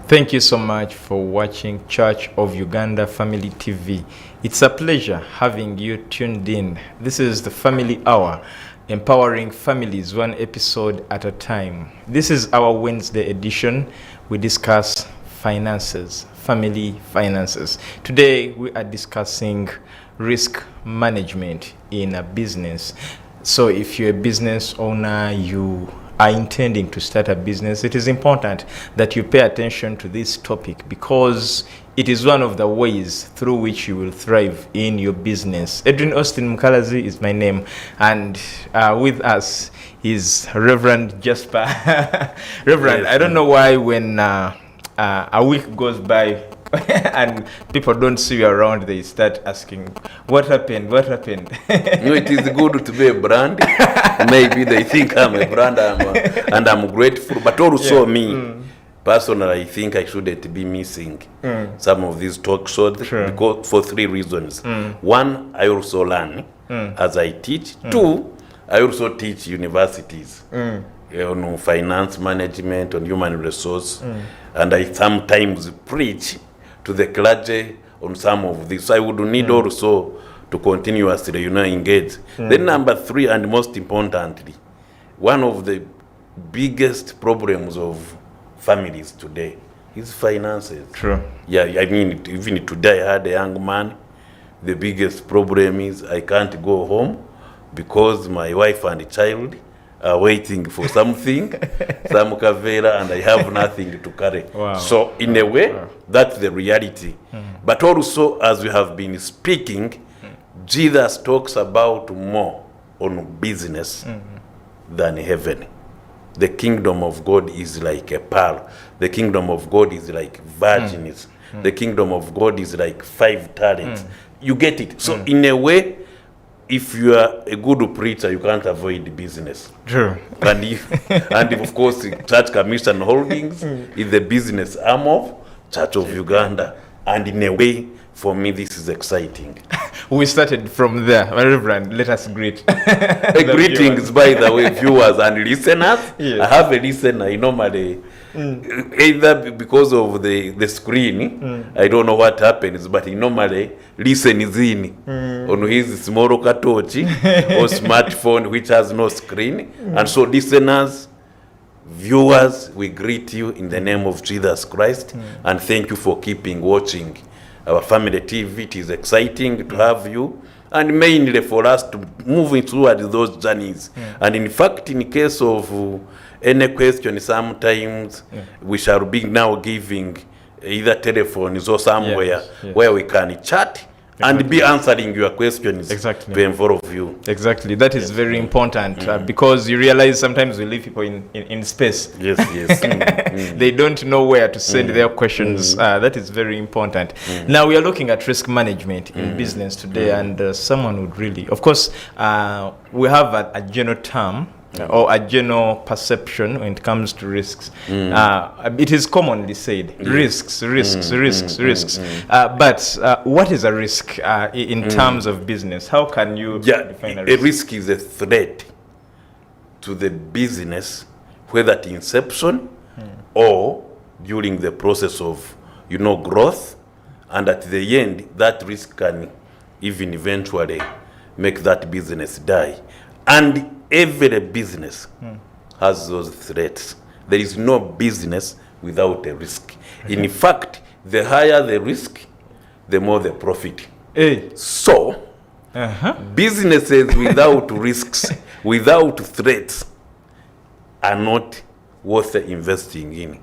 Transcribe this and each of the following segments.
Thank you so much for watching Church of Uganda Family TV. It's a pleasure having you tuned in. This is the Family Hour, empowering families one episode at a time. This is our Wednesday edition. We discuss finances, family finances. Today we are discussing risk management in a business. So if you're a business owner, you are intending to start a business, it is important that you pay attention to this topic because it is one of the ways through which you will thrive in your business. Edrine Osteen Mukalazi is my name, and with us is Rev Jasper. Reverend, yes, I don't know why when a week goes by and people don't see you around, they start asking, what happened? No, it is good to be a brand. Maybe they think I'm a brand and I'm grateful. But also personally, I think I shouldn't be missing some of these talk shows because for three reasons. One, I also learn as I teach. Two, I also teach universities. On finance management, on human resource. And I sometimes preach to the clergy on some of this. So I would need also to continuously, engage. Then number three, and most importantly, one of the biggest problems of families today is finances. True. Yeah, I mean, even today I had a young man. The biggest problem is I can't go home because my wife and child are waiting for something, some kavera, and I have nothing to carry. Wow. So in a way, that's the reality. But also, as we have been speaking, Jesus talks about more on business than heaven. The kingdom of God is like a pearl. The kingdom of God is like virgins. The kingdom of God is like 5 talents. You get it? So in a way, if you are a good preacher, you can't avoid business. True. And of course, Church Commission Holdings is the business arm of Church of Uganda. And in a way, for me, this is exciting. We started from there. Reverend, let us greet. Greetings, by the way, viewers and listeners. Yes. I have a listener. I normally, either because of the screen, I don't know what happens, but he normally listens in on his small katochi or smartphone, which has no screen. And so, listeners, viewers, we greet you in the name of Jesus Christ, and thank you for keeping watching our family TV. It is exciting to have you, and mainly for us to move towards those journeys. And in fact, in case of any question, sometimes we shall be now giving either telephones or somewhere where we can chat and be answering your questions to involve you. Exactly. That is very important because you realize sometimes we leave people in space. Yes. They don't know where to send their questions. That is very important. Now we are looking at risk management in business today, and someone would really, of course, we have a general term or a general perception when it comes to risks. It is commonly said, risks. But what is a risk in terms of business? How can you define a risk? A risk is a threat to the business, whether at inception or during the process of, growth. And at the end, that risk can even eventually make that business die. And every business has those threats. There is no business without a risk. In fact, the higher the risk, the more the profit. So, businesses without risks, without threats, are not worth investing in.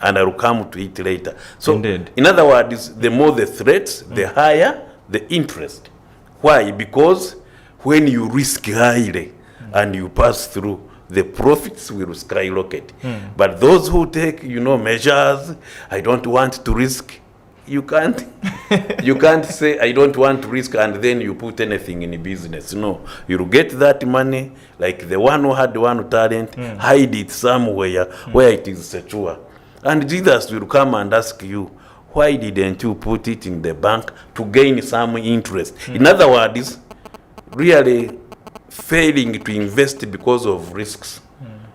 And I will come to it later. So, in other words, the more the threats, the higher the interest. Why? Because when you risk highly and you pass through, the profits will skyrocket. But those who take, measures, I don't want to risk. You can't say I don't want to risk and then you put anything in business. No, you'll get that money like the one who had one talent, hide it somewhere where it is secure. And Jesus will come and ask you, why didn't you put it in the bank to gain some interest? In other words, really failing to invest because of risks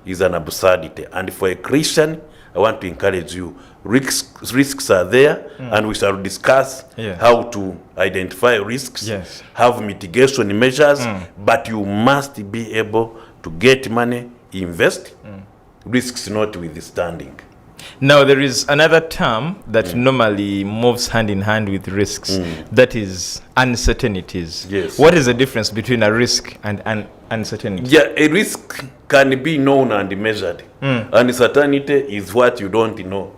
is an absurdity. And for a Christian, I want to encourage you. Risks are there, and we shall discuss how to identify risks, have mitigation measures, but you must be able to get money, invest, risks notwithstanding. Now, there is another term that normally moves hand in hand with risks. That is uncertainties. Yes. What is the difference between a risk and an uncertainty? Yeah, a risk can be known and measured. Uncertainty is what you don't know.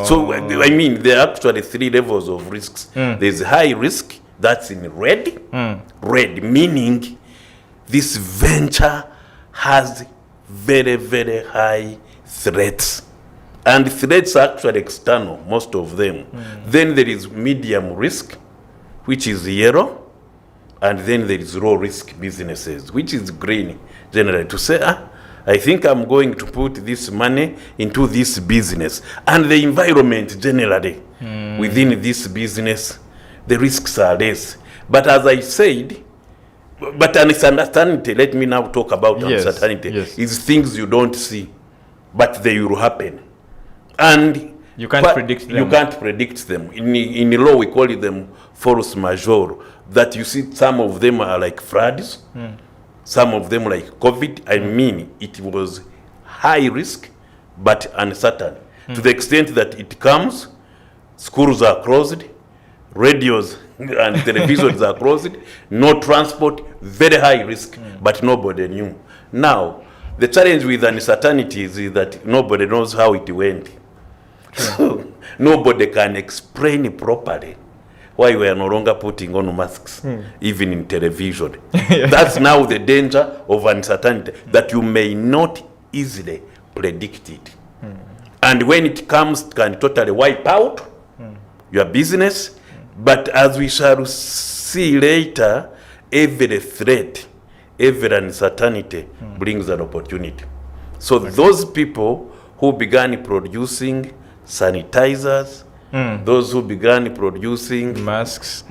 So, I mean, there are actually 3 levels of risks. There's high risk, that's in red. Red, meaning this venture has very, very high threats. And threats are actually external, most of them. Then there is medium risk, which is yellow. And then there is low risk businesses, which is green, generally, to say, I think I'm going to put this money into this business. And the environment, generally, within this business, the risks are less. But as I said, but uncertainty, let me now talk about uncertainty, is things you don't see, but they will happen. And you can't predict them. You can't predict them. In the law, we call them force majeure. That you see, some of them are like floods, some of them like COVID. I mean, it was high risk, but uncertain. To the extent that it comes, schools are closed, radios and televisions are closed, no transport, very high risk, but nobody knew. Now, the challenge with uncertainties is that nobody knows how it went. So nobody can explain properly why we are no longer putting on masks, even in television. That's now the danger of uncertainty, that you may not easily predict it. And when it comes, can totally wipe out your business. But as we shall see later, every threat, every uncertainty brings an opportunity. So those people who began producing sanitizers, those who began producing masks,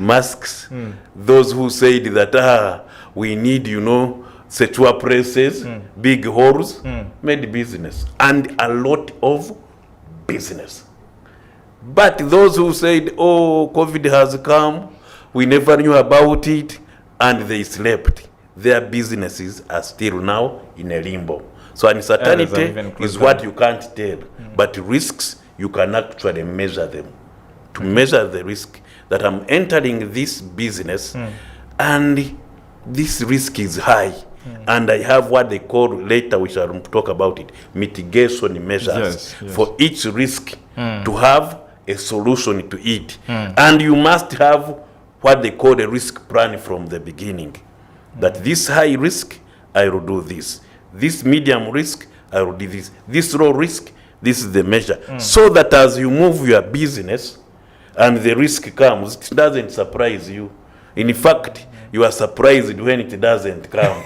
those who said that we need, secure presses, big halls, made business, and a lot of business. But those who said, COVID has come, we never knew about it, and they slept, their businesses are still now in a limbo. So uncertainty is what you can't tell, but risks, you can actually measure them. To measure the risk that I'm entering this business, and this risk is high, and I have what they call, later we shall talk about it, mitigation measures for each risk, to have a solution to it. And you must have what they call a risk plan from the beginning. That this high risk, I will do this. This medium risk, I will do this. This low risk, this is the measure. So that as you move your business and the risk comes, it doesn't surprise you. In fact, you are surprised when it doesn't come.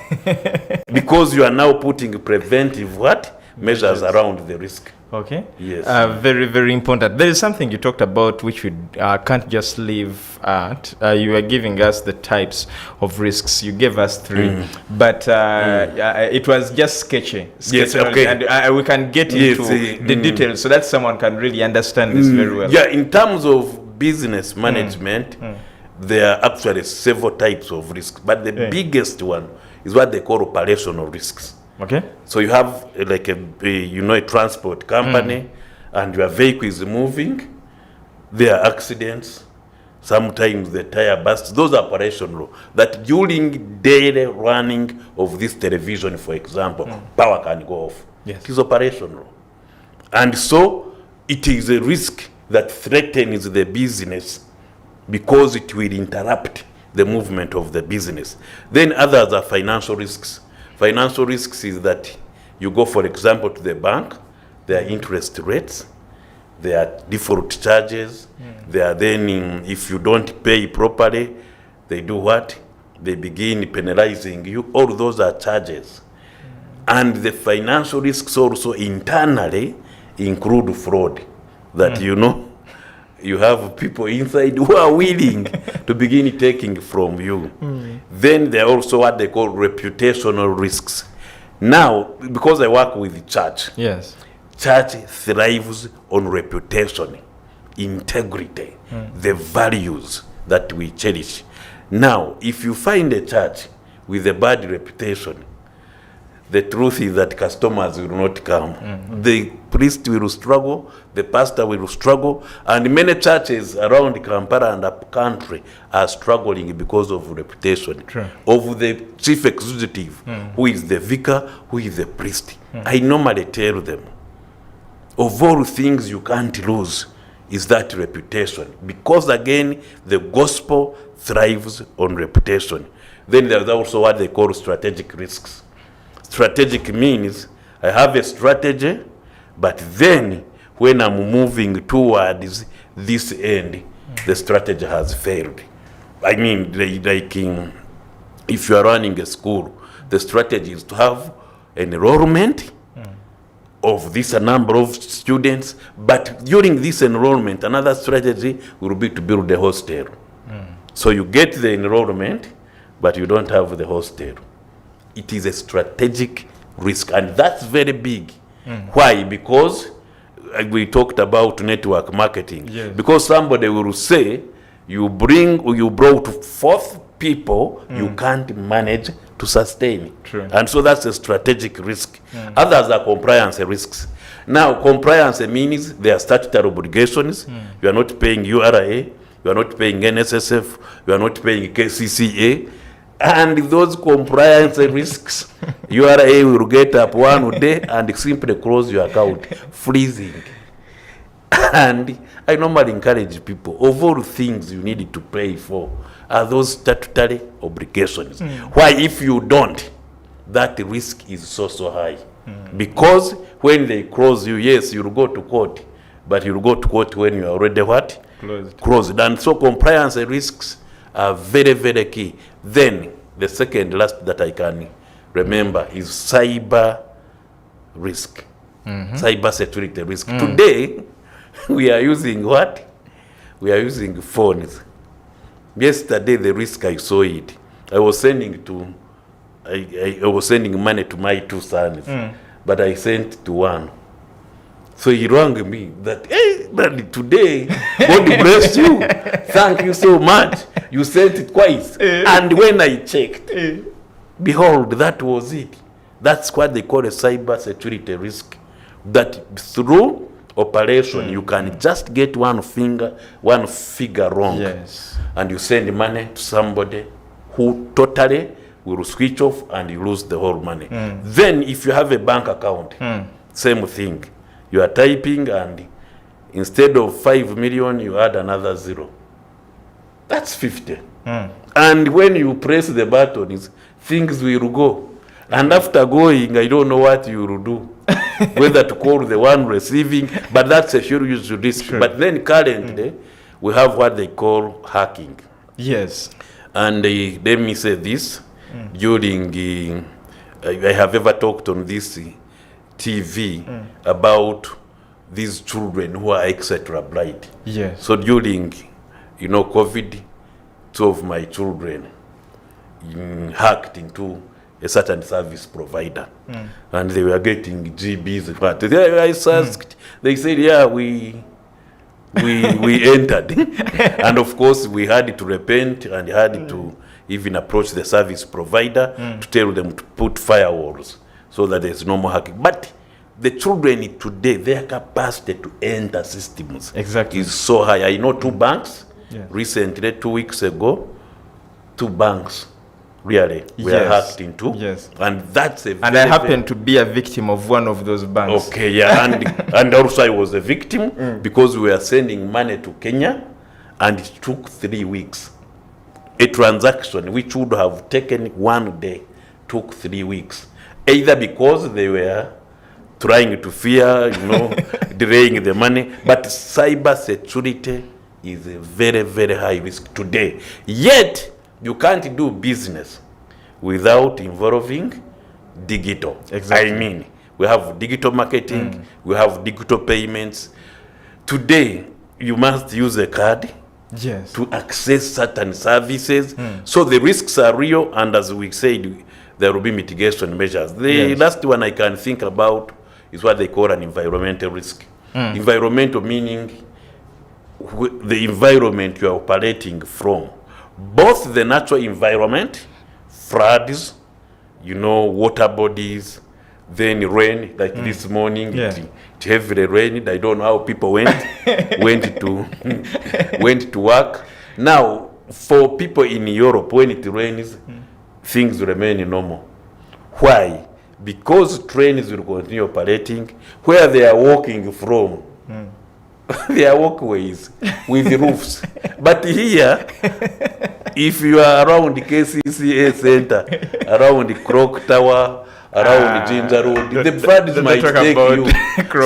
Because you are now putting preventive measures around the risk. Okay. Yes. Very, very important. There is something you talked about which we can't just leave at. You are giving us the types of risks. You gave us 3, but it was just sketchy. Yes, okay. And we can get into the details so that someone can really understand this very well. Yeah, in terms of business management, there are actually several types of risks, but the biggest one is what they call operational risks. Okay. So you have like a transport company, and your vehicle is moving. There are accidents. Sometimes the tire bursts. Those are operational. That during daily running of this television, for example, power can go off. Yes. It is operational. And so it is a risk that threatens the business because it will interrupt the movement of the business. Then others are financial risks. Financial risks is that you go, for example, to the bank, there are interest rates, there are default charges, there are then, if you don't pay properly, they do what? They begin penalizing you. All those are charges. And the financial risks also internally include fraud. That, you have people inside who are willing to begin taking from you. Then there are also what they call reputational risks. Now, because I work with church, church thrives on reputation, integrity, the values that we cherish. Now, if you find a church with a bad reputation, the truth is that customers will not come. The priest will struggle, the pastor will struggle, and many churches around Kampala and up country are struggling because of reputation. True. Of the chief executive, who is the vicar, who is the priest. I normally tell them, of all things you can't lose is that reputation, because again the gospel thrives on reputation. Then there's also what they call strategic risks. Strategic means I have a strategy, but then when I'm moving towards this end, the strategy has failed. I mean, if you are running a school, the strategy is to have enrollment of this number of students, but during this enrollment, another strategy will be to build a hostel. So you get the enrollment, but you don't have the hostel. It is a strategic risk, and that's very big. Why? Because we talked about network marketing. Yes. Because somebody will say, you brought forth people you can't manage to sustain. True. And so that's a strategic risk. Others are compliance risks. Now, compliance means there are statutory obligations. You are not paying URA, you are not paying NSSF, you are not paying KCCA. And those compliance risks, URA will get up one day and simply close your account, freezing. And I normally encourage people, of all things you need to pay for are those statutory obligations. Why, if you don't, that risk is so high. Because when they close you, yes, you'll go to court, but you'll go to court when you're already what? Closed. And so compliance risks are very, very key. Then the second last that I can remember is cyber risk, cyber security risk. Today, we are using what? We are using phones. Yesterday, the risk I saw it. I was sending money to my two sons, but I sent to one. So he rang me that, hey, Bradley, today, God bless you. Thank you so much. You sent it twice. And when I checked, behold, that was it. That's what they call a cyber security risk. That through operation, you can just get one figure wrong. Yes. And you send money to somebody who totally will switch off and you lose the whole money. Then if you have a bank account, same thing. You are typing and instead of 5 million, you add another 0. That's 50. And when you press the buttons, things will go. And after going, I don't know what you will do. Whether to call the one receiving, but that's a huge risk. Sure. But then currently, we have what they call hacking. Yes. And let me say this, during, I have ever talked on this TV about these children who are etc. blind. Yes. So during, COVID, 2 of my children hacked into a certain service provider, and they were getting GBs. But I asked, they said, yeah, we entered, and of course we had to repent and had to even approach the service provider to tell them to put firewalls so that there's no more hacking. But the children today, their capacity to enter systems is so high. I know 2 banks recently, 2 weeks ago, 2 banks really were hacked into. Yes. And that's a and I happened to be a victim of one of those banks. Okay, yeah. and also I was a victim because we were sending money to Kenya and it took 3 weeks. A transaction which would have taken 1 day took 3 weeks. Either because they were trying to fear, delaying the money. But cyber security is a very, very high risk today. Yet, you can't do business without involving digital. Exactly. I mean, we have digital marketing, we have digital payments. Today, you must use a card to access certain services. So the risks are real, and as we said, there will be mitigation measures. The last one I can think about is what they call an environmental risk. Environmental meaning the environment you are operating from. Both the natural environment, floods, water bodies, then rain, like this morning, it heavily rained. I don't know how people went to work. Now, for people in Europe, when it rains, things remain normal. Why? Because trains will continue operating where they are walking from. They are walkways with roofs. But here, if you are around the KCCA Center, around the Clock Tower, around the Ginger Road, the floods might take you.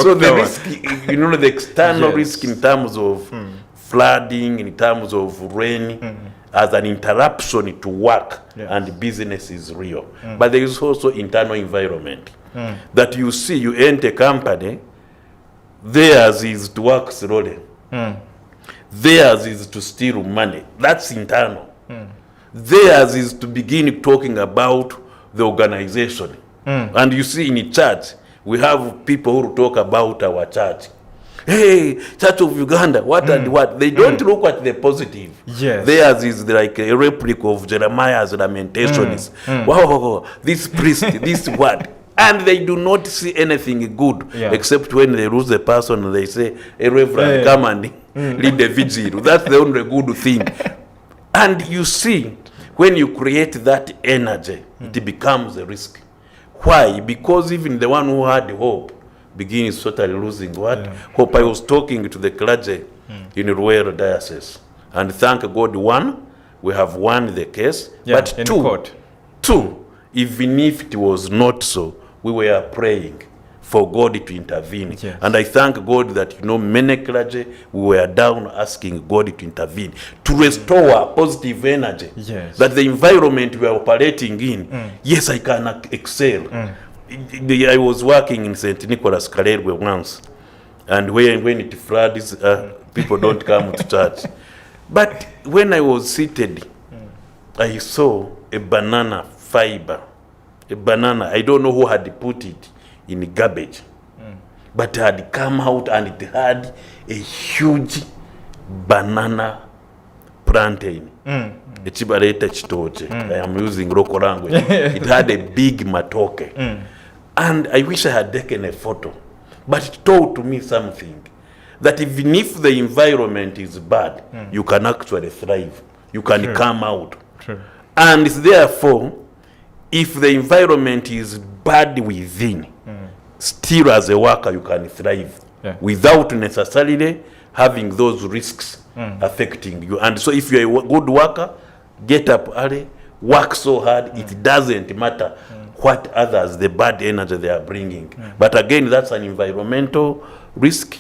So the risk, the external risk in terms of flooding, in terms of rain, as an interruption to work and business is real. But there is also internal environment that you see. You enter a company, theirs is to work slowly. Theirs is to steal money. That's internal. Theirs is to begin talking about the organization. And you see in church, we have people who talk about our church. Hey, Church of Uganda, what and what? They don't look at the positive. Yes. Theirs is like a replica of Jeremiah's lamentations. Wow, this priest, this what? And they do not see anything good, except when they lose the person and they say, hey, Reverend, come and lead the vigil. That's the only good thing. And you see, when you create that energy, it becomes a risk. Why? Because even the one who had hope begins totally losing what? Hope. I was talking to the clergy in Rural Diocese, and thank God, one, we have won the case, but two, even if it was not so, we were praying for God to intervene. Yes. And I thank God that, many clergy, we were down asking God to intervene, to restore positive energy, that the environment we are operating in, yes, I can excel. I was working in St. Nicholas, Karelwe once, and when it floods, people don't come to church. But when I was seated, I saw a banana fiber. A banana, I don't know who had put it in garbage, but it had come out and it had a huge banana plantain. I am using local language. It had a big matoke. And I wish I had taken a photo. But it told me something. That even if the environment is bad, you can actually thrive. You can come out. And therefore, if the environment is bad within, still as a worker you can thrive without necessarily having those risks affecting you. And so if you're a good worker, get up early, work so hard, it doesn't matter what others, the bad energy they are bringing. But again, that's an environmental risk,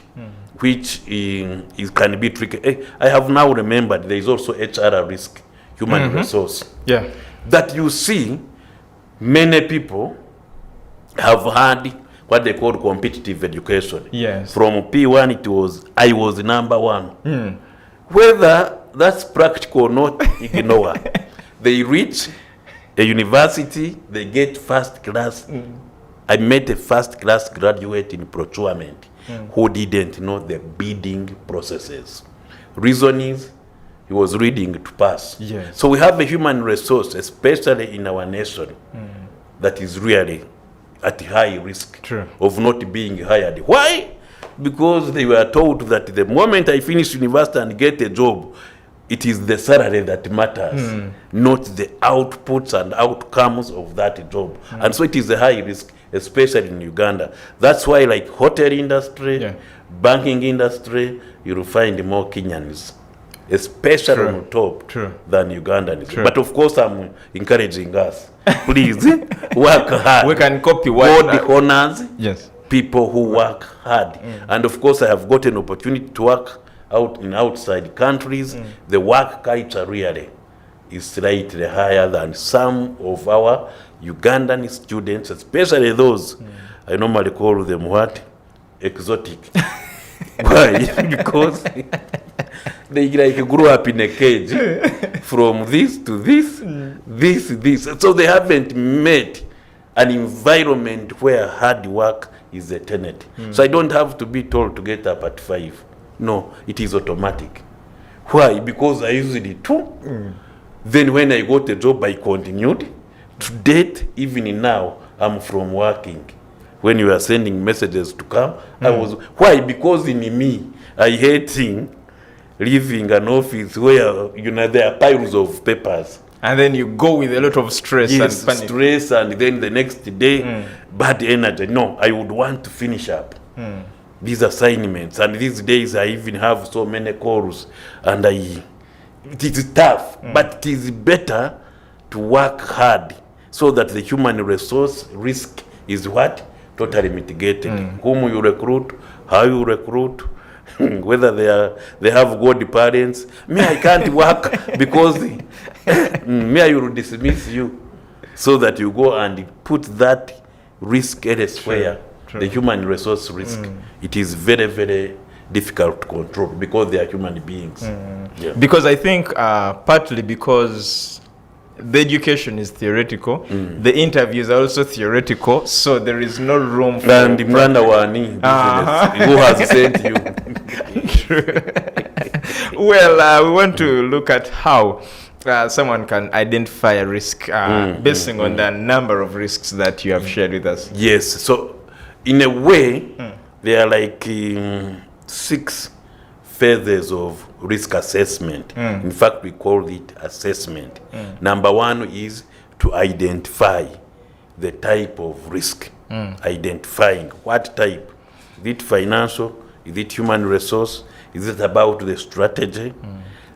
which can be tricky. I have now remembered there is also HR risk, human resource. That you see, many people have had what they call competitive education. From P1, I was number one. Whether that's practical or not, ignore. They reach a university, they get first class. I met a first class graduate in procurement who didn't know the bidding processes. Reason is, he was reading to pass. So we have a human resource, especially in our nation, that is really at high risk of not being hired. Why? Because they were told that the moment I finish university and get a job, it is the salary that matters, not the outputs and outcomes of that job. And so it is a high risk, especially in Uganda. That's why, like hotel industry, banking industry, you'll find more Kenyans, especially on top than Ugandans. But of course, I'm encouraging us. Please work hard. We can copy what God honors people who work hard. And of course, I have got an opportunity to work out in outside countries. The work culture really is slightly higher than some of our Ugandan students, especially those I normally call them what? Exotic. Why? Because they like grew up in a cage from this to this, this. So they haven't met an environment where hard work is the tenant. So I don't have to be told to get up at 5. No, it is automatic. Why? Because I used it too. Then when I got a job, I continued. To date, even now, I'm from working. When you are sending messages to come, I was, why? Because in me, I hating leaving an office where, there are piles of papers. And then you go with a lot of stress and panic. Stress, and then the next day, bad energy. No, I would want to finish up these assignments. And these days, I even have so many calls, and it is tough, but it is better to work hard so that the human resource risk is what? Totally mitigated. Whom you recruit, how you recruit, whether they have good parents. Me, I can't work because me, I will dismiss you, so that you go and put that risk elsewhere. True. The human resource risk. It is very, very difficult to control because they are human beings. Yeah. Because I think partly because the education is theoretical, the interviews are also theoretical, so there is no room for... And who has sent you? Well, we want to look at how someone can identify a risk basing on the number of risks that you have shared with us. Yes, so in a way, there are like 6 phases of risk assessment. In fact, we call it assessment. Number 1 is to identify the type of risk. Identifying what type. Is it financial? Is it human resource? Is it about the strategy?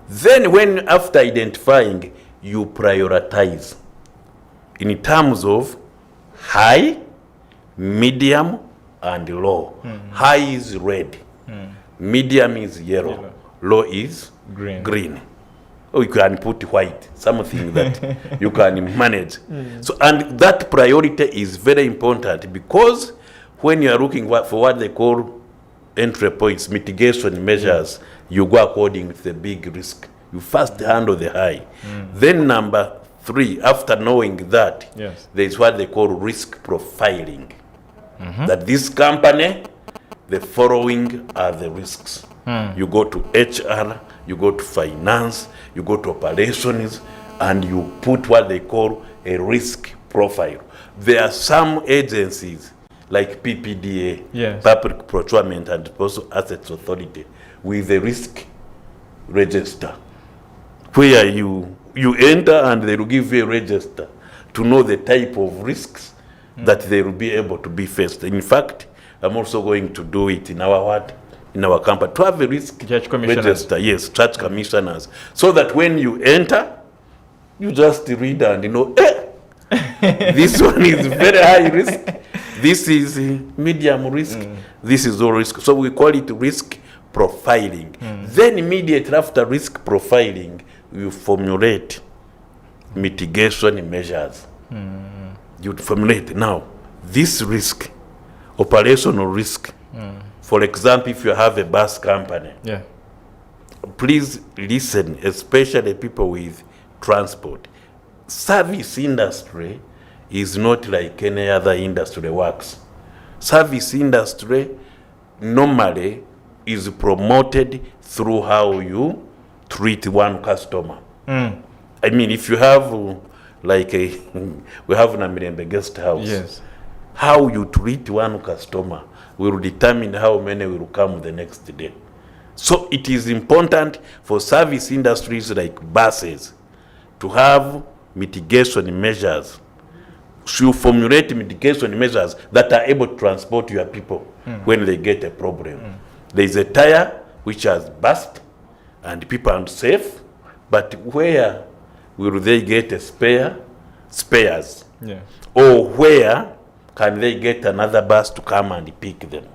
Then when after identifying, you prioritize in terms of high, medium, and low. High is red. Medium is yellow. Low is green. Or you can put white, something that you can manage. So, and that priority is very important, because when you are looking for what they call entry points, mitigation measures, you go according to the big risk. You first handle the high. Then number 3, after knowing that, there is what they call risk profiling. That this company, the following are the risks. You go to HR, you go to finance, you go to operations, and you put what they call a risk profile. There are some agencies like PPDA, Public Procurement and Disposal Assets Authority, with a risk register, where you enter and they will give you a register to know the type of risks that they will be able to be faced. In fact, I'm also going to do it in our company, to have a risk register. Yes, church commissioners, so that when you enter, you just read and you know, this one is very high risk, this is medium risk, this is low risk. So we call it risk profiling. Then immediately after risk profiling, you formulate mitigation measures. You formulate now this risk, operational risk. For example, if you have a bus company, please listen, especially people with transport. Service industry is not like any other industry works. Service industry normally is promoted through how you treat one customer. I mean, if you have like we have Namirembe guest house, how you treat one customer will determine how many will come the next day. So it is important for service industries like buses to have mitigation measures. So you formulate mitigation measures that are able to transport your people when they get a problem. There is a tire which has burst and people are safe, but where will they get a spares? Or where can they get another bus to come and pick them?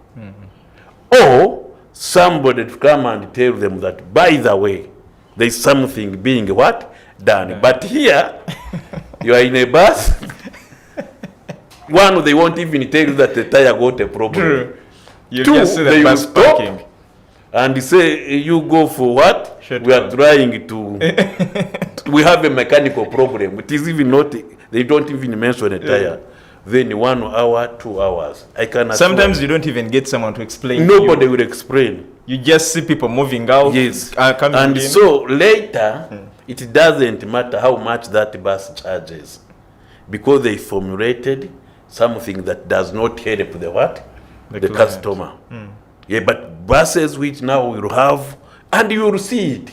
Or somebody to come and tell them that, by the way, there is something being what? Done. But here, you are in a bus. One, they won't even tell you that the tire got a problem. True. You 2, just see the they will bus stop parking and we go for what? Shortcut. We are trying to, we have a mechanical problem. It is even not, they don't even mention a tire. then 1 hour, 2 hours. I can assure Sometimes you don't even get someone to explain. nobody will explain. You just see people moving out. Yes. Coming And in. so later, it doesn't matter how much that bus charges, because they formulated something that does not help the what? The client. customer. Yeah, but buses which now will have, and you will see it,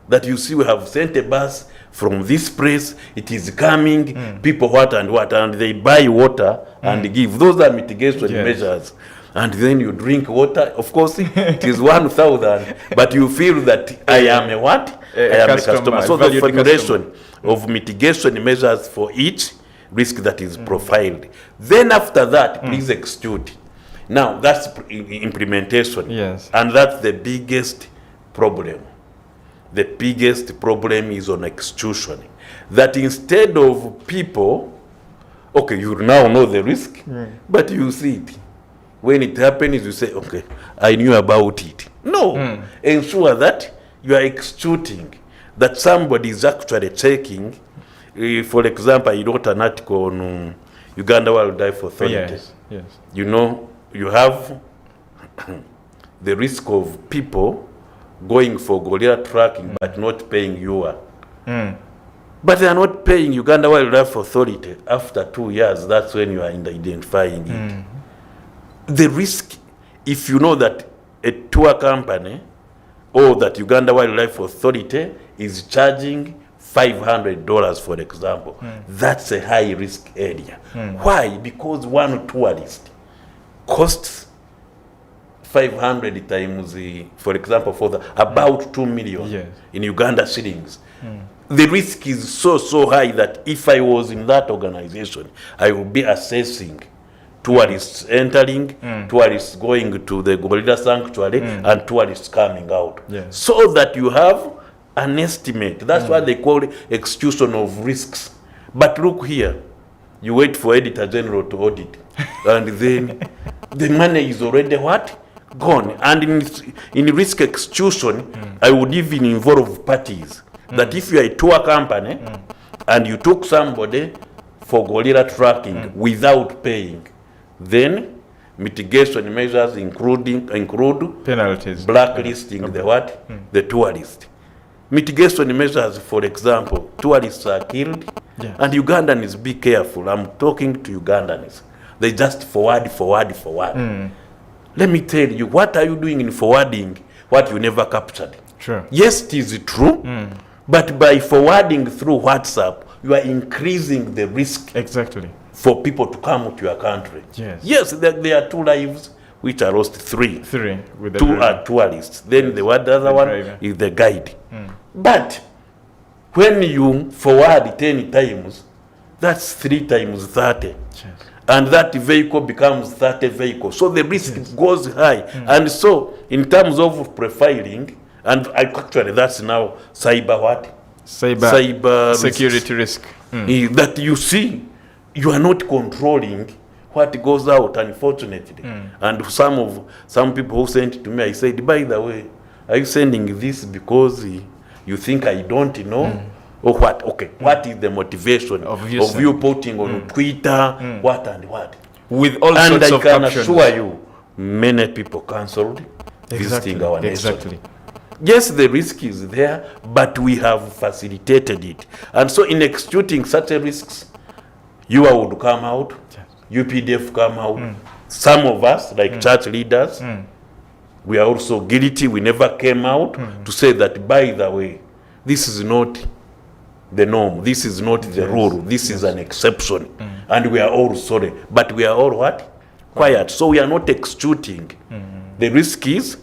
that you see we have sent a bus from this place, it is coming, people what, and they buy water and give. Those are mitigation measures. And then you drink water, of course, it is 1,000, but you feel that I am a what? I am a customer. So the formulation of mitigation measures for each risk that is profiled. Then after that, please execute. Now, that's implementation. Yes. And that's the biggest problem. The biggest problem is on execution. That instead of people, okay, you now know the risk, but you see it. When it happens, you say, okay, I knew about it. No. Ensure that you are executing, that somebody is actually checking. For example, I wrote an article on Uganda Wildlife Authority. Yes. You know, you have the risk of people going for gorilla tracking but not paying UA. But they are not paying Uganda Wildlife Authority after 2 years. That's when you are identifying it. The risk, if you know that a tour company or that Uganda Wildlife Authority is charging $500, for example, that's a high risk area. Why? Because one tourist costs 500 times, for example, for about 2 million in Uganda shillings. The risk is so high that if I was in that organization, I would be assessing tourists entering, tourists going to the gorilla sanctuary, and tourists coming out. So that you have an estimate. That's why they call it execution of risks. But look here, you wait for Editor General to audit, and then the money is already what? Gone. And in risk execution, I would even involve parties. That if you are a tour company, and you took somebody for gorilla tracking without paying, then mitigation measures include penalties, blacklisting the what? The tourist. Mitigation measures, for example, tourists are killed, and Ugandans, be careful. I'm talking to Ugandans. They just forward. Let me tell you, what are you doing in forwarding what you never captured? Sure. Yes, it is true, but by forwarding through WhatsApp, you are increasing the risk. Exactly. For people to come to your country. Yes, there are 2 lives which are lost, 3. 3 with the 2 driver. Are tourists. Then the other one is the guide. But when you forward 10 times, that's 3 times 30. And that vehicle becomes 30 vehicles. So the risk goes high. And so in terms of profiling, and actually that's now cyber what? Cyber security risk. That you see, you are not controlling what goes out, unfortunately. And some people who sent it to me, I said, by the way, are you sending this because you think I don't know? Or what? Okay, what is the motivation of you putting on Twitter, what and what? With all sorts of captions. And I can assure you, many people cancelled visiting our nation. Yes, the risk is there, but we have facilitated it. And so in executing such a risks, you would come out, UPDF come out. Some of us, like church leaders, we are also guilty. We never came out to say that, by the way, this is not the norm. This is not the rule. This is an exception. And we are all sorry. But we are all what? Quiet. So we are not executing. The risk is,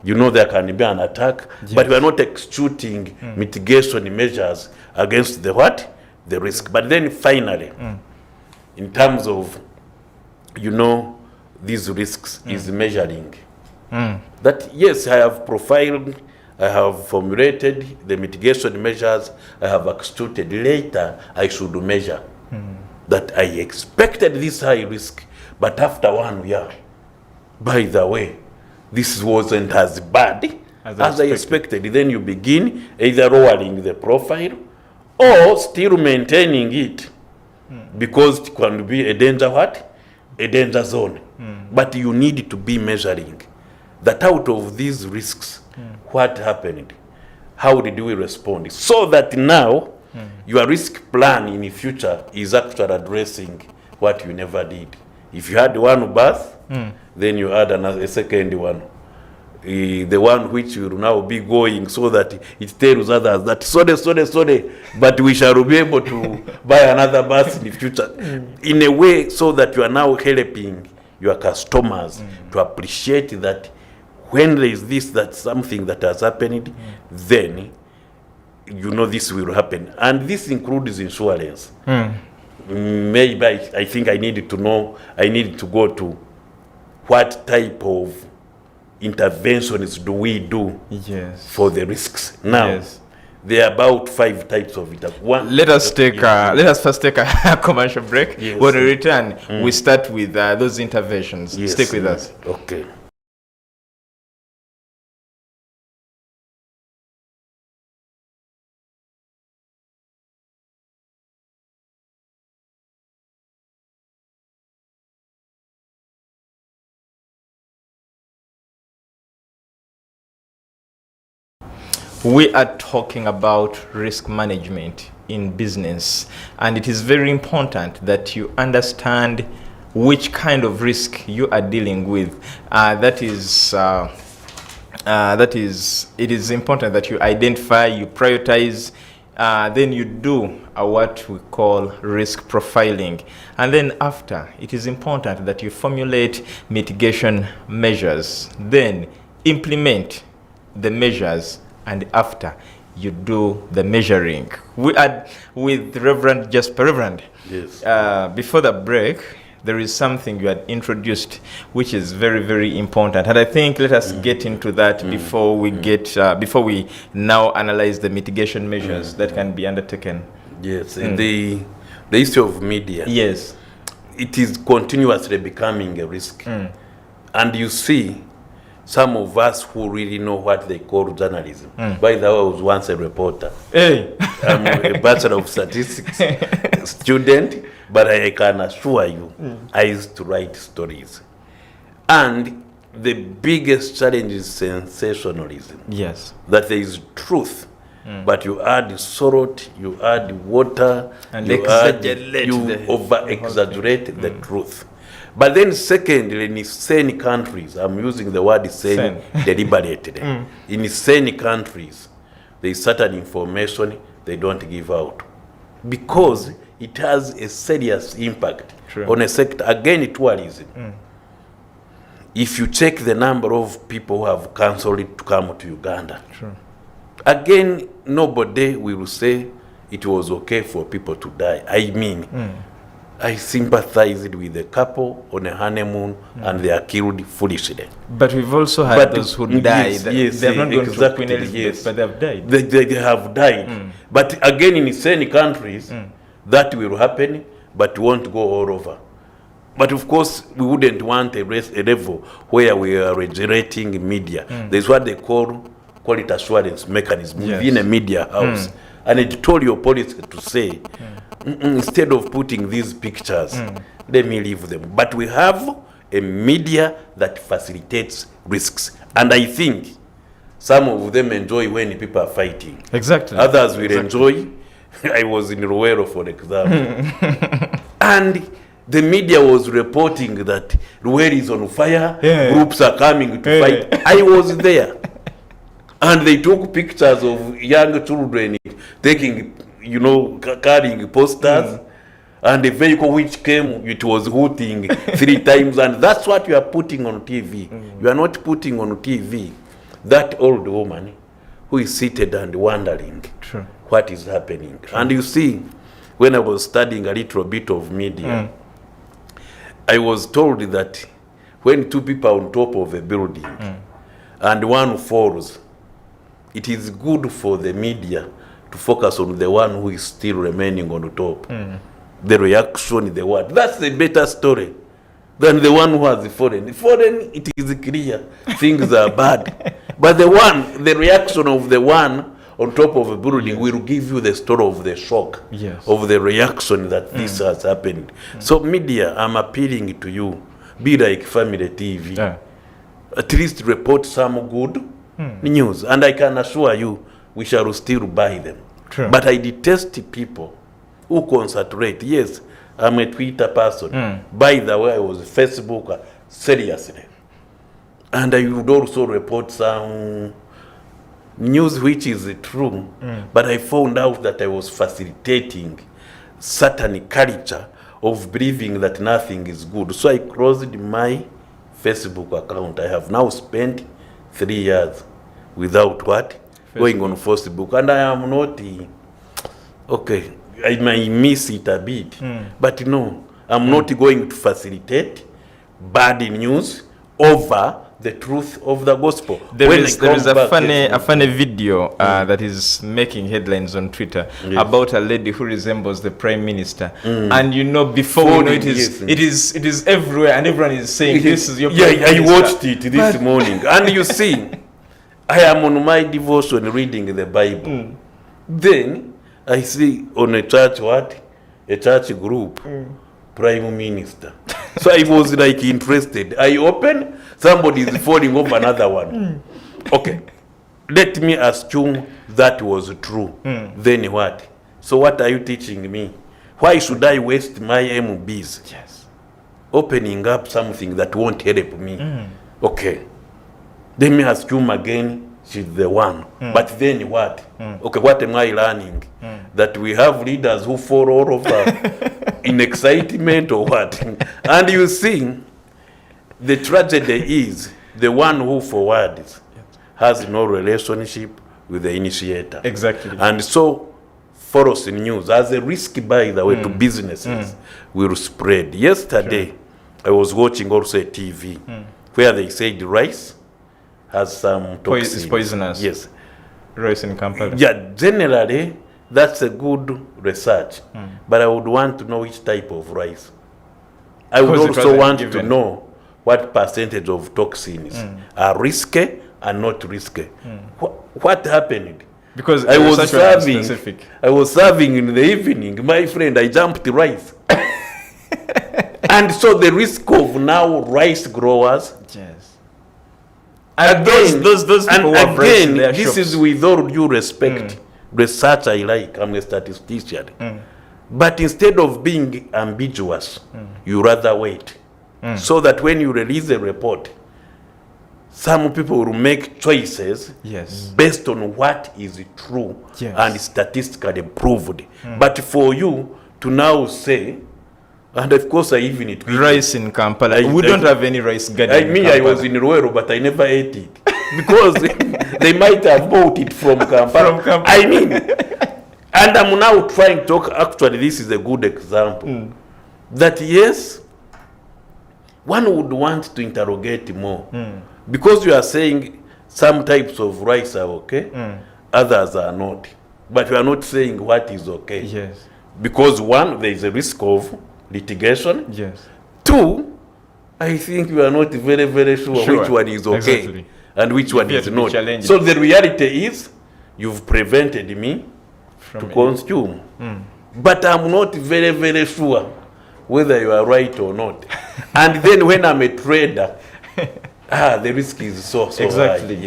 you know, there can be an attack, but we are not executing mitigation measures against the what? The risk. But then finally, in terms of, you know, these risks is measuring. That yes, I have profiled, I have formulated the mitigation measures, I have executed. Later, I should measure that I expected this high risk, but after 1 year, by the way, this wasn't as bad as I expected. Then you begin either lowering the profile or still maintaining it, because it can be a danger what? A danger zone. But you need to be measuring that out of these risks, what happened? How did we respond? So that now your risk plan in the future is actually addressing what you never did. If you had one birth, then you add a second one. The one which will now be going so that it tells others that sorry, but we shall be able to buy another bus in the future. In a way so that you are now helping your customers to appreciate that when there is that's something that has happened, then you know this will happen. And this includes insurance. Maybe I think I need to go to what type of interventions do we do for the risks. Now, there are about 5 types of it. Let us first take a commercial break. When we return, we start with those interventions. Stick with us. Okay. We are talking about risk management in business, and it is very important that you understand which kind of risk you are dealing with. It is important that you identify, you prioritize, then you do what we call risk profiling. And then after, it is important that you formulate mitigation measures, then implement the measures, and after you do the measuring. We are with Reverend Jasper. Reverend, before the break, there is something you had introduced which is very, very important, and I think let us get into that before we now analyze the mitigation measures that can be undertaken. The issue of media, it is continuously becoming a risk. And you see some of us who really know what they call journalism. By the way, I was once a reporter. I'm a Bachelor of Statistics student, but I can assure you, I used to write stories. And the biggest challenge is sensationalism. That there is truth, but you add salt, you add water, and you over-exaggerate the truth. But then secondly, in sane countries, I'm using the word sane deliberately. In sane countries, there is certain information they don't give out because it has a serious impact on a sector. Again, tourism. If you check the number of people who have cancelled to come to Uganda, again, nobody will say it was okay for people to die. I mean, I sympathized with the couple on a honeymoon and they are killed foolishly. But we've also had those who died. They have not gone through Queen Elizabeth, but they have died. They have died. But again, in sane countries, that will happen, but won't go all over. But of course, we wouldn't want a level where we are regulating media. There's what they call quality assurance mechanism within a media house. An editorial policy to say, instead of putting these pictures, let me leave them. But we have a media that facilitates risks. And I think some of them enjoy when people are fighting. Others will enjoy. I was in Ruwero, for example. And the media was reporting that Ruwero is on fire, groups are coming to fight. I was there. And they took pictures of young children taking, carrying posters, and the vehicle which came, it was hooting 3 times, and that's what you are putting on TV. You are not putting on TV that old woman who is seated and wondering what is happening. And you see, when I was studying a little bit of media, I was told that when 2 people are on top of a building and one falls, it is good for the media to focus on the one who is still remaining on the top. The reaction, the word. That's the better story than the one who has fallen. Fallen, it is clear. Things are bad. But the reaction of the one on top of a building will give you the story of the shock, of the reaction that this has happened. So media, I'm appealing to you, be like Family TV. At least report some good news. And I can assure you, we shall still buy them. True. But I detest people who concentrate. Yes, I'm a Twitter person. By the way, I was Facebook, seriously. And I would also report some news which is true. But I found out that I was facilitating certain culture of believing that nothing is good. So I closed my Facebook account. I have now spent 3 years without what? Going on Facebook. And I am not, okay, I might miss it a bit. But no, I'm not going to facilitate bad news over the truth of the gospel. There is a funny video that is making headlines on Twitter about a lady who resembles the Prime Minister, and you know, before we know it is everywhere, and everyone is saying this is your Prime Minister. I watched it this morning, and you see, I am on my devotion reading the Bible. Then I see on a church a church group, Prime Minister. So I was like interested. I open, somebody is falling over another one. Okay, let me assume that was true. Then what? So what are you teaching me? Why should I waste my MBs? Opening up something that won't help me. Okay, let me assume again she's the one. But then what? Okay, what am I learning? That we have leaders who fall all over in excitement or what? And you see, the tragedy is the one who forwards has no relationship with the initiator. Exactly. And so false news, as a risk, by the way, to businesses, will spread. Yesterday, I was watching also a TV where they said rice has some toxins. It's poisonous. Yes. Rice in Kampala. Yeah, generally, that's a good research. But I would want to know which type of rice. I would also want to know what percentage of toxins are risky and not risky. What happened? Because I was serving in the evening. My friend, I jumped rice. And so the risk of now rice growers. And again, those people and again, this shops. is with all due respect. Research I like, I'm a statistician. But instead of being ambiguous, you rather wait. So that when you release a report, some people will make choices based on what is true and statistically proved. But for you to now say, and of course I even eat rice in Kampala. We don't have any rice garden. I was in Ruero, but I never ate it. Because they might have bought it from Kampala. I mean, and I'm now trying to talk, actually this is a good example. That yes, one would want to interrogate more. Because you are saying some types of rice are okay, others are not. But you are not saying what is okay. Because one, there is a risk of litigation. Two, I think you are not very, very sure which one is okay and which one is not. So the reality is, you've prevented me to consume. But I'm not very, very sure whether you are right or not. And then when I'm a trader, the risk is so high.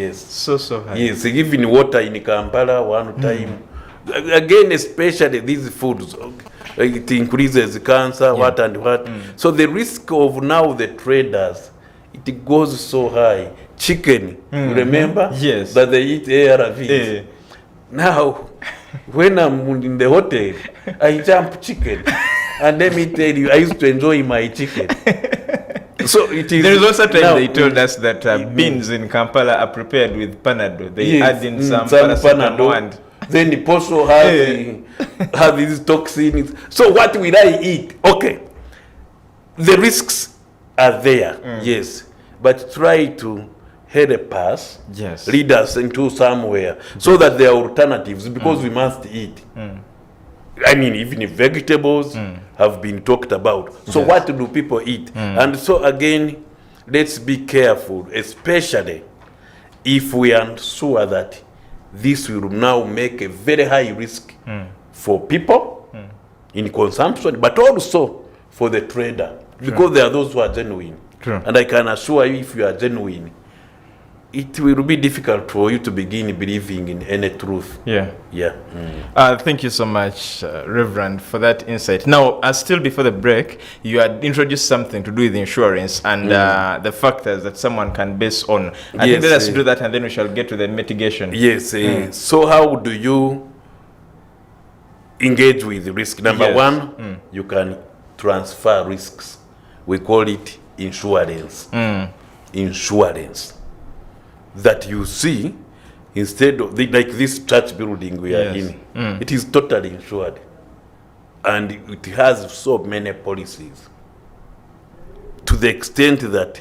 So high. Yes, even water in Kampala one time. Again, especially these foods, it increases cancer, what and what. So the risk of now the traders, it goes so high. Chicken, you remember? That they eat ARVs. Now, when I'm in the hotel, I jump chicken. And let me tell you, I used to enjoy my chicken. So it is. There is also time they told us that beans in Kampala are prepared with Panado. They add in some Panado. Then the also have these toxins. So what will I eat? Okay. The risks are there, yes. But try to help us, lead us into somewhere, so that there are alternatives, because we must eat. I mean, even if vegetables have been talked about. So what do people eat? And so again, let's be careful, especially if we are sure that this will now make a very high risk for people in consumption, but also for the trader, because there are those who are genuine. True. And I can assure you, if you are genuine, it will be difficult for you to begin believing in any truth. Yeah. Yeah. Thank you so much, Reverend, for that insight. Now, still before the break, you had introduced something to do with insurance and the factors that someone can base on. I think let us do that, and then we shall get to the mitigation. Yes. So how do you engage with risk? Number one, you can transfer risks. We call it insurance. Insurance. That you see, instead of like this church building we are in, it is totally insured, and it has so many policies, to the extent that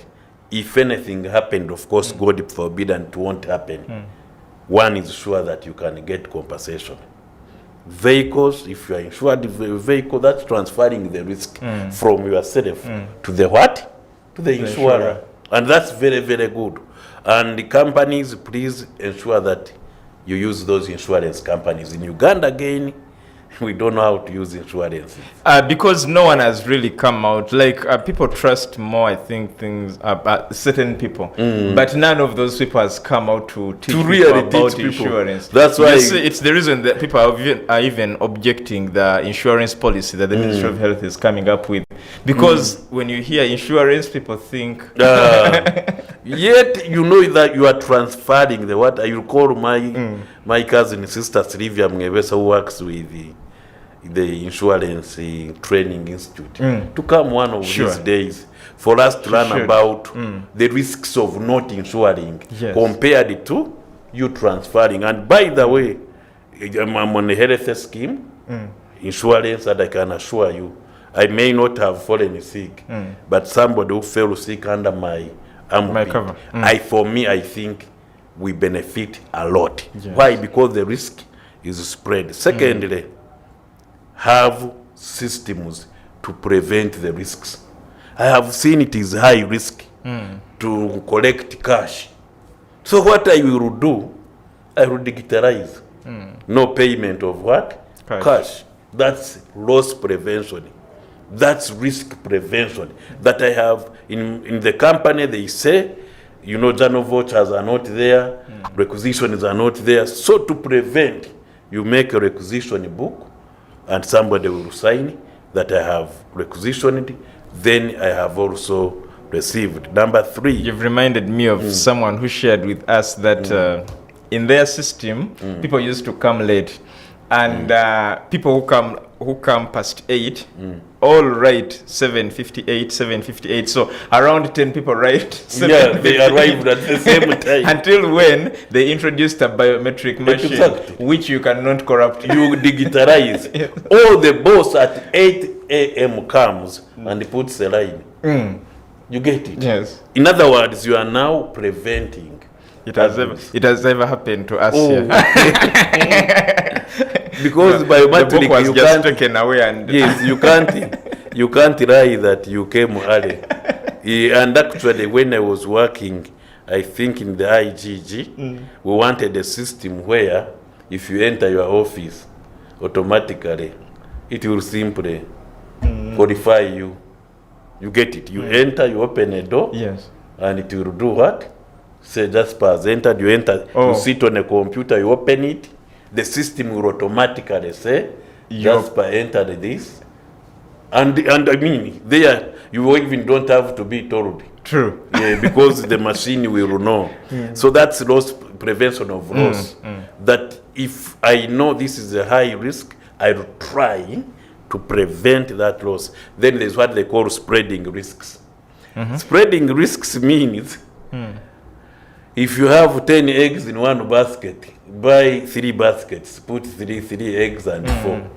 if anything happened, of course God forbid, and it won't happen, one is sure that you can get compensation. Vehicles, if you are insured vehicle, that's transferring the risk from yourself to the what? To the insurer. And that's very, very good. And the companies, please ensure that you use those insurance companies. In Uganda, again, we don't know how to use insurance. Because no one has really come out. Like, people trust more, I think, things about certain people. But none of those people has come out to teach people about insurance. That's why it's the reason that people are even objecting the insurance policy that the Ministry of Health is coming up with. Because when you hear insurance, people think... Yet you know that you are transferring the what I will call my cousin sister Sylvia Mngevesa, who works with the insurance training institute, to come one of these days for us to learn about the risks of not insuring compared to you transferring. And by the way, I'm on a health scheme, insurance, and I can assure you, I may not have fallen sick, but somebody who fell sick under my cover. For me, I think we benefit a lot. Yes. Why? Because the risk is spread. Secondly, have systems to prevent the risks. I have seen it is high risk to collect cash. So what I will do, I will digitalize. No payment of what? Cash. That's loss prevention. That's risk prevention. That I have in the company. They say, you know, journal vouchers are not there, requisitions are not there. So to prevent, you make a requisition book, and somebody will sign that I have requisitioned, then I have also received. Number 3. You've reminded me of someone who shared with us that in their system, people used to come late, and people who come past 8 all write 7:58, 7:58. So around 10 people write 7:58. Yeah, they arrived at the same time. Until when they introduced a biometric machine, which you cannot corrupt. You digitalize. Or the boss at 8 a.m. comes and puts a line. You get it? Yes. In other words, you are now preventing. It has ever happened to us here. Because biometric, the book was just taken away, and yes, you can't lie that you came early. And actually, when I was working, I think in the IGG, we wanted a system where if you enter your office, automatically it will simply qualify you. You get it? You enter, you open a door, yes, and it will do what? Say Jasper has entered. You enter. You sit on a computer. You open it. The system will automatically say, Jasper entered this. And I mean, there you even don't have to be told. True. Yeah, because the machine will know. So that's loss prevention of loss. That if I know this is a high risk, I will try to prevent that loss. Then there's what they call spreading risks. Spreading risks means if you have 10 eggs in one basket, buy 3 baskets, put 3 eggs and 4.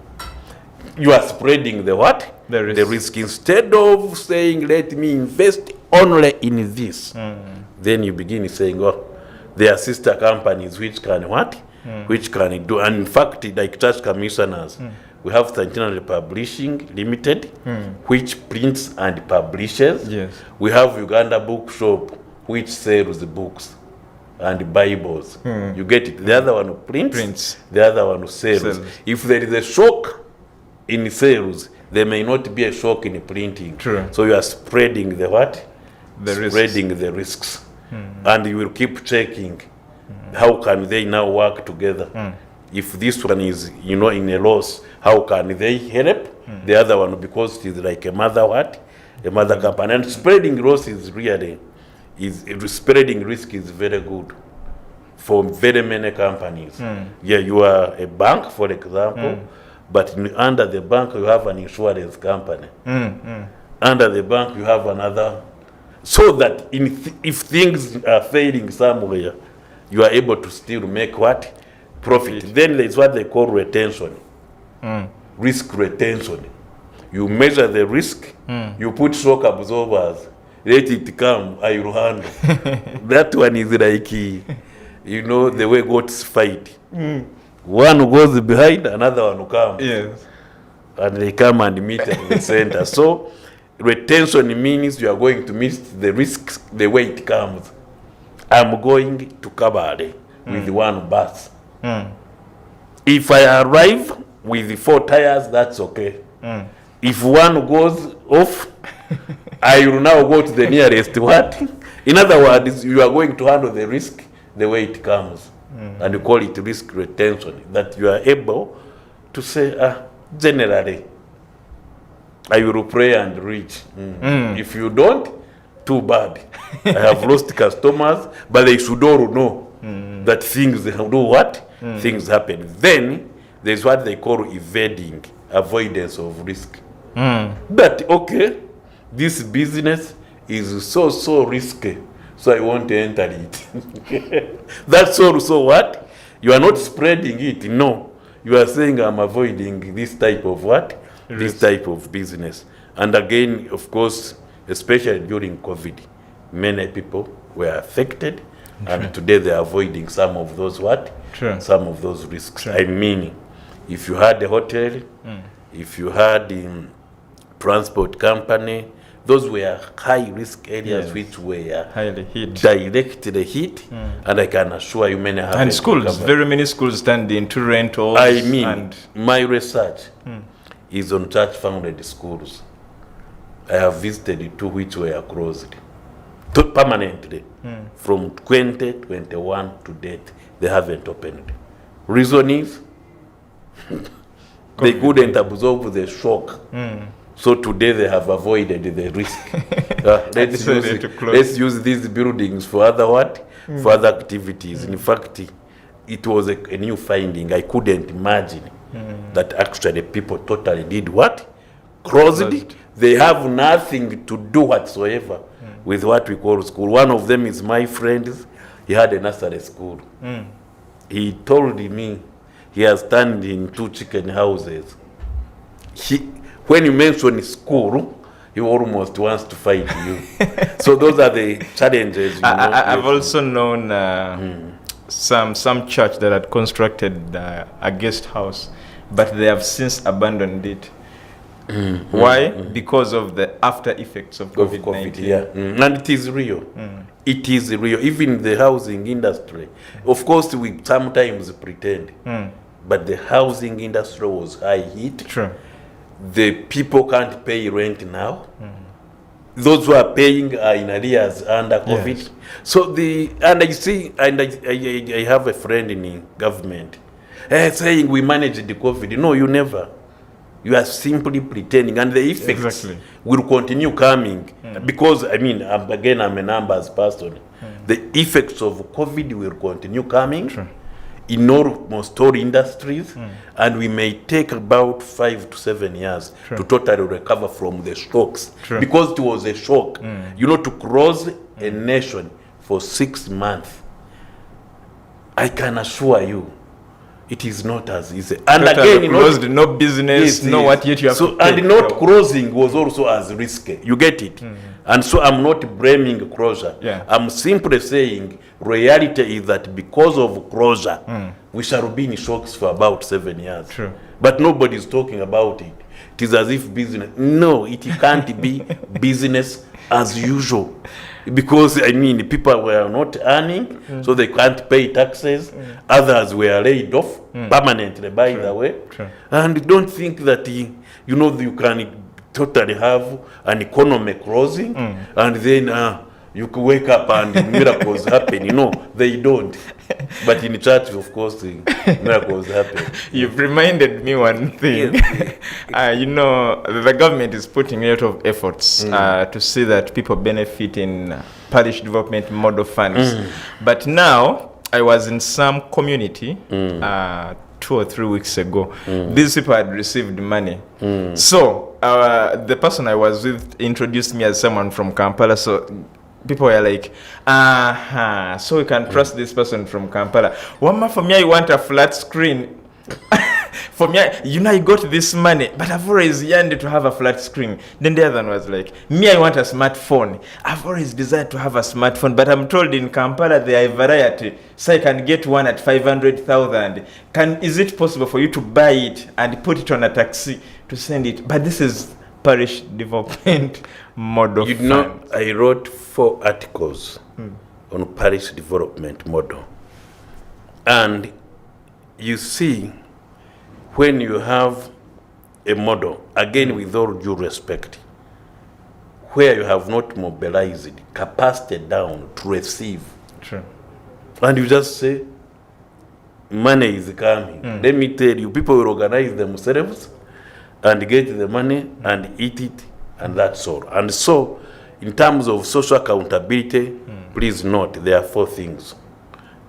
You are spreading the what? The risk. Instead of saying, let me invest only in this, then you begin saying, oh, there are sister companies which can what? Which can do. And in fact, like church commissioners, we have Centenary Publishing Limited, which prints and publishes. Yes. We have Uganda Bookshop, which sells the books. and Bibles. You get it? The other one prints. The other one sells. If there is a shock in sales, there may not be a shock in printing. True. So you are spreading the what? Spreading the risks. And you will keep checking how can they now work together. If this one is, in a loss, how can they help the other one, because it is like a mother what? A mother company. And spreading loss is really, spreading risk is very good for very many companies. Yeah, you are a bank, for example, but under the bank you have an insurance company. Under the bank you have another, so that if things are failing somewhere, you are able to still make what? Profit. Then there's what they call retention. Risk retention. You measure the risk, you put shock absorbers, let it come, I will handle. That one is like, the way goats fight. One goes behind, another one will come. Yes. And they come and meet at the center. So retention means you are going to meet the risks the way it comes. I'm going to Kabale with one bus. If I arrive with 4 tires, that's okay. If one goes off, I will now go to the nearest what? In other words, you are going to handle the risk the way it comes. And you call it risk retention, that you are able to say, generally, I will pray and reach. If you don't, too bad. I have lost customers, but they should all know that things do what? Things happen. Then there's what they call evading, avoidance of risk. That, okay, this business is so risky, so I won't enter it. That's also what? You are not spreading it, no. You are saying I'm avoiding this type of what? Risk. This type of business. And again, of course, especially during COVID, many people were affected, and today they are avoiding some of those what? Some of those risks. I mean, if you had a hotel, if you had a transport company, those were high risk areas which were highly hit, directly hit, and I can assure you many have. And schools, very many schools stand into rentals. I mean, my research is on church-founded schools. I have visited 2 which were closed permanently. From 2021 to date, they haven't opened. Reason is they couldn't absorb the shock. So today they have avoided the risk. Let's use these buildings for other what? For other activities. In fact, it was a new finding. I couldn't imagine that actually people totally did what? Closed. They have nothing to do whatsoever with what we call school. One of them is my friend. He had a nursery school. He told me he has turned in 2 chicken houses. When you mention school, he almost wants to fight you. So those are the challenges. I've also known some church that had constructed a guest house, but they have since abandoned it. Why? Because of the after effects of COVID-19. Yeah. And it is real. It is real. Even the housing industry. Of course, we sometimes pretend. But the housing industry was high hit. True. The people can't pay rent now. Those who are paying are in arrears under COVID. Yes. So I have a friend in government saying we managed the COVID. No, you never. You are simply pretending, and the effects will continue coming. Because, I'm a numbers person. The effects of COVID will continue coming in almost all industries, and we may take about 5 to 7 years to totally recover from the shocks. Because it was a shock. To close a nation for 6 months, I can assure you, it is not as easy. And again, closed, no business, no what yet you have to pay. And not closing was also as risky. You get it? And so I'm not blaming closure. I'm simply saying reality is that because of closure, we shall be in shocks for about 7 years. But nobody is talking about it. It is as if business. No, it can't be business as usual. because I mean people were not earning, so they can't pay taxes. Others were laid off permanently, by the way. And don't think that you can totally have an economy closing and then you can wake up and miracles happen. They don't. But in church, of course, miracles happen. You've reminded me one thing. The government is putting a lot of efforts to see that people benefit in parish development model funds. But now, I was in some community 2 or 3 weeks ago. These people had received money. So, the person I was with introduced me as someone from Kampala. So, people were like, so we can trust this person from Kampala. Wama, for me, I want a flat screen. For me, I got this money, but I've always yearned to have a flat screen. Then the other one was like, me, I want a smartphone. I've always desired to have a smartphone, but I'm told in Kampala there are a variety. So I can get one at 500,000. Is it possible for you to buy it and put it on a taxi to send it? But this is parish development model. I wrote 4 articles on parish development model. And you see, when you have a model, again with all due respect, where you have not mobilized capacity down to receive, and you just say, money is coming. Let me tell you, people will organize themselves and get the money and eat it, and that's all. And so, in terms of social accountability, please note there are 4 things.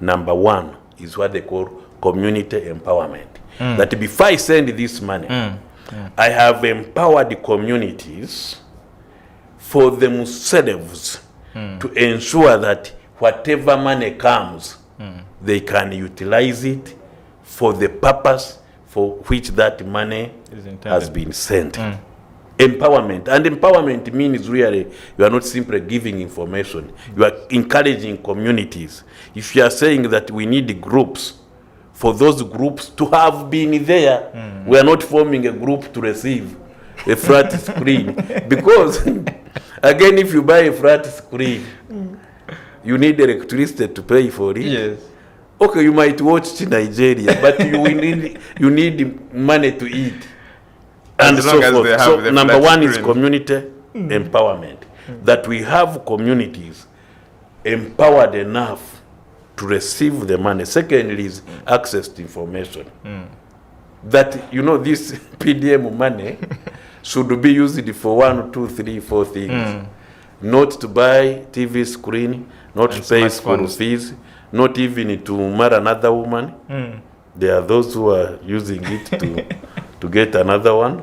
Number 1 is what they call community empowerment. That before I send this money, I have empowered communities for themselves to ensure that whatever money comes, they can utilize it for the purpose for which that money has been sent. Empowerment. And empowerment means really you are not simply giving information. You are encouraging communities. If you are saying that we need groups, for those groups to have been there, we are not forming a group to receive a flat screen. Because, again, if you buy a flat screen, you need electricity to pay for it. Yes. Okay, you might watch Nigeria, but you need money to eat. And so forth. So number 1 is community empowerment. That we have communities empowered enough to receive the money. Secondly is access to information. That, this PDM money should be used for 1, 2, 3, 4 things. Not to buy TV screen, not to pay school fees, not even to marry another woman. There are those who are using it to get another one.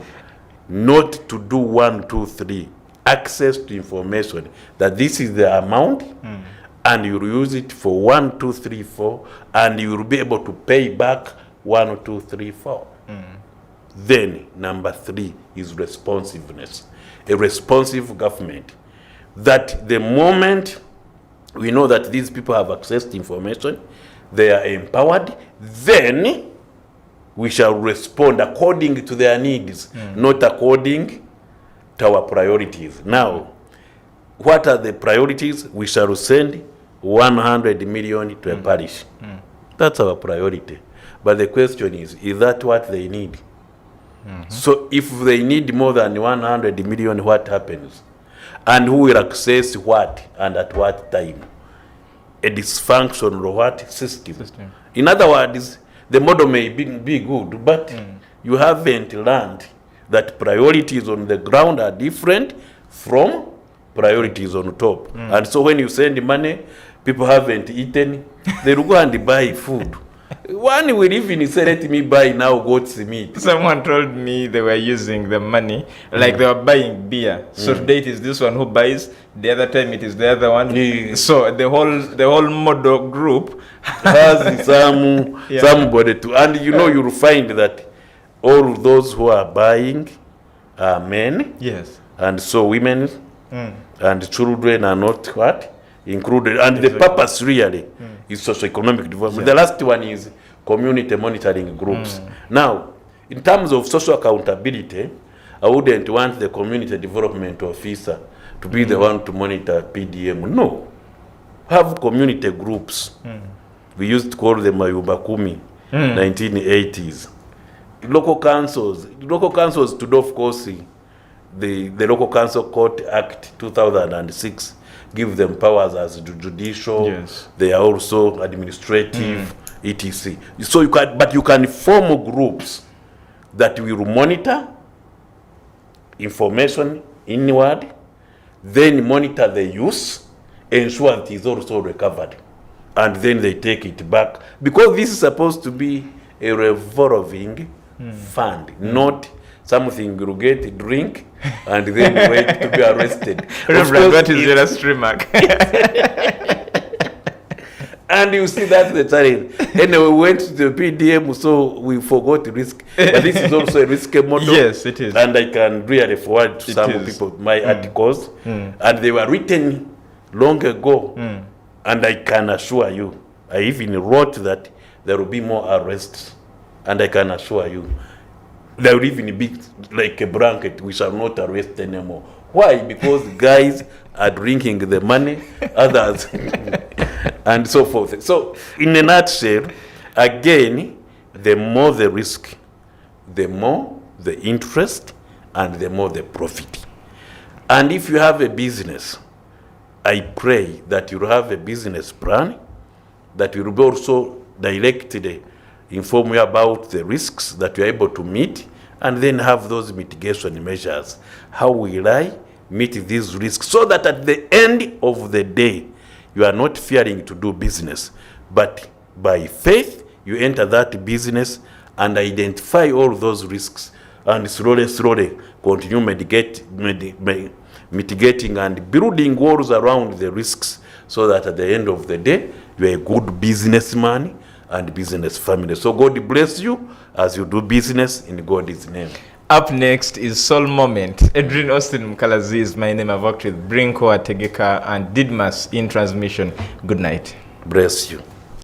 Not to do 1, 2, 3. Access to information. That this is the amount, and you will use it for 1, 2, 3, 4, and you will be able to pay back 1, 2, 3, 4. Then, number 3 is responsiveness. A responsive government. That the moment we know that these people have access to information, they are empowered, then we shall respond according to their needs, not according to our priorities. Now, what are the priorities? We shall send 100 million to a parish. That's our priority. But the question is that what they need? So if they need more than 100 million, what happens? And who will access what and at what time? A dysfunctional what system. In other words, the model may be good, but you haven't learned that priorities on the ground are different from priorities on top. And so when you send money, people haven't eaten, they will go and buy food. One will even say, let me buy now goat's meat. Someone told me they were using the money, like they were buying beer. So today it is this one who buys, the other time it is the other one. So the whole model group has somebody to, and you'll find that all those who are buying are men. Yes. And so women and children are not what? Included. And the purpose really is socio-economic development. The last one is community monitoring groups. Now, in terms of social accountability, I wouldn't want the community development officer to be the one to monitor PDM. No. Have community groups. We used to call them Mayubakumi, 1980s. Local councils today, of course, the Local Council Court Act 2006 give them powers as judicial. Yes. They are also administrative, etc. So you can form groups that will monitor information inward, then monitor the use, ensure that it is also recovered, and then they take it back, because this is supposed to be a revolving fund, not something you get, drink, and then wait to be arrested. Reverend, what is your streamer? And you see, that's the challenge. Anyway, we went to the PDM, so we forgot risk. But this is also a risky model. Yes, it is. And I can really forward to some people my articles. And they were written long ago. And I can assure you, I even wrote that there will be more arrests. And I can assure you, there will even be like a blanket, we shall not arrest anymore. Why? Because guys are drinking the money, others, and so forth. So, in a nutshell, again, the more the risk, the more the interest, and the more the profit. And if you have a business, I pray that you have a business plan that will also directly inform you about the risks that you are able to meet, and then have those mitigation measures. How will I meet these risks, so that at the end of the day, you are not fearing to do business, but by faith, you enter that business and identify all those risks, and slowly continue mitigating and building walls around the risks, so that at the end of the day, you are a good businessman and business family. So God bless you as you do business in God's name. Up next is Soul Moment. Edrine, Osteen, Mukalazi is my name. I've worked with Brinko, Ategeka, and Didmas in transmission. Good night. Bless you.